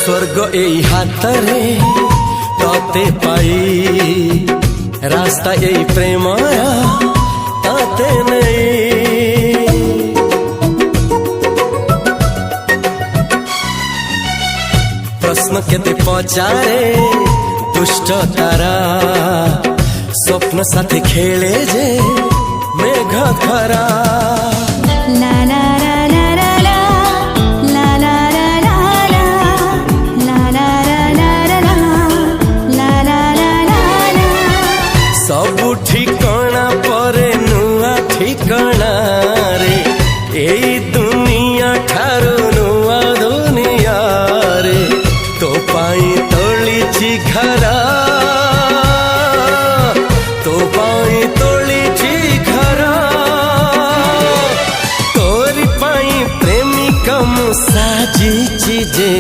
स्वर्ग एई हातरे तते पाई रास्ता एई प्रेमया ताते नहीं। प्रश्न केते पचारे दुष्ट तारा स्वप्न साथी खेले जे मेघ खरा। ला ला ला ला ला ला ला ला ला ला ला ला ला ला ला। सबु ठिकाना परे नुआ ठिकाना रे एई दुनिया ठारू नुआ दुनिया रे। तो पाई तोलिछि घरा तो पाई तोलिछि घरा तोरी पाई प्रेमिका मु साजिछि जे